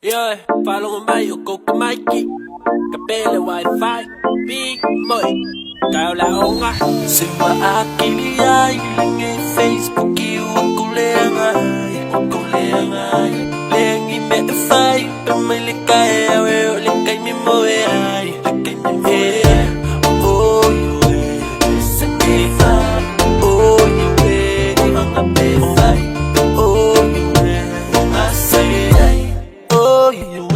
Yeah, follow my go Mikey. Kapele Wi-Fi, BeatBY. Kau la onga. Sema akili ay ngay FACEBUKI wakuleangay. Lengi me fai, pamili kaya we lekay mi mo ay. Oh you sa kifa. Oh you mga befai. Oh you mga say. Oh you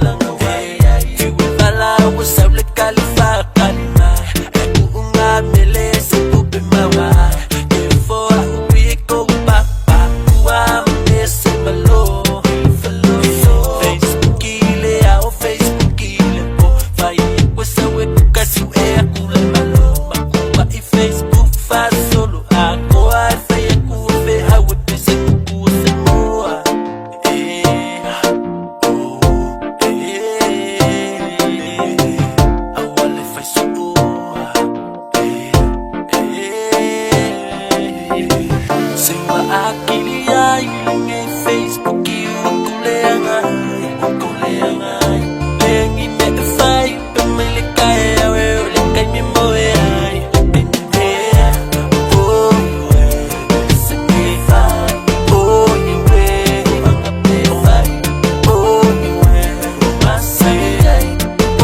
lang away. You wala wasa lekalifa kalima. Unga mele sa pupi mawa. Before we go back wa mesa malo. FACEBUKI le ao FACEBUKI le po. Vai wasa we kasi we akula malo. Makuha I Facebook fa solo ako ay fay ako fe hawa pesa ko sa moa. Awale fay solo. Sewa akili ay ngay FACEBUKI wakuleangay. Lengi me fay pamili kaya we lekay mi mo ay. Oh you sa kifa. Oh you mga befay. Oh you masay.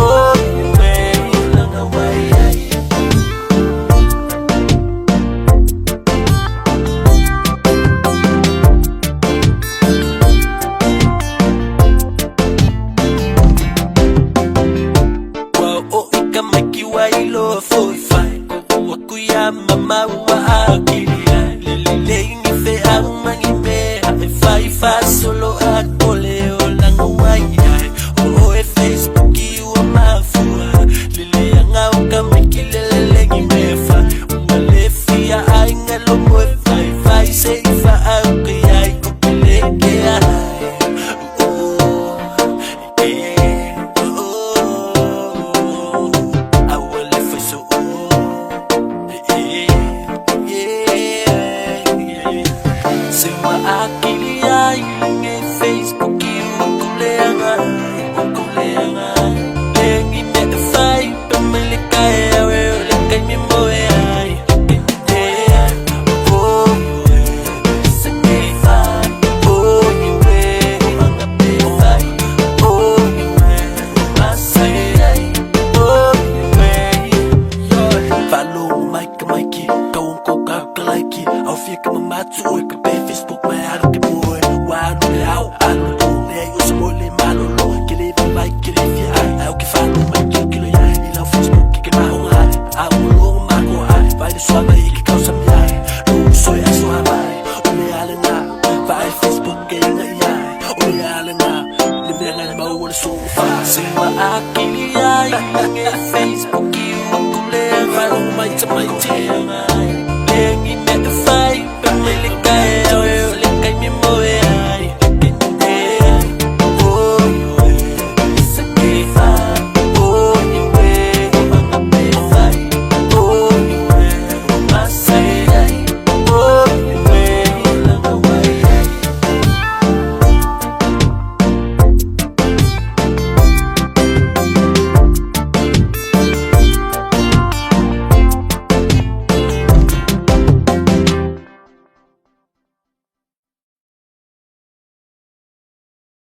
Oh you lang away. Wailo foi fai ko kuya mama wa akili lele ni fe ang mangime fai fa solo ako leo lang away o FACEBUKI wa mafua lele ang aw kami kilele ni mefa wale fia ay ngalo mo fai say fa ako ay ko kileke Sewa akili ay ngay FACEBUKI wakuleangay. Lengi me fay pamili kaya we lekay mi mo ay. Oh you sa kifa. Oh you mga befay. Oh you masay. Oh you follow Mikey. Kawang ko kakalaki. Au fica mamatu oi ka Facebook mai har ke boy. Wa no au alo to le yo smo le malo lo. Kile vi mai kile vi ai. Au ke follow Mikey kile ya. Ila Facebook ke ma ho ai. Au lo ma ko ai. Vai de sua mai ke causa mi ai. No soy a sua mai. O me ala na. Vai Facebook ke na ya. O me ala na. Le me na ma wo so fa. Sewa akili ai ngay FACEBUKI wakuleangay. Follow my to my team.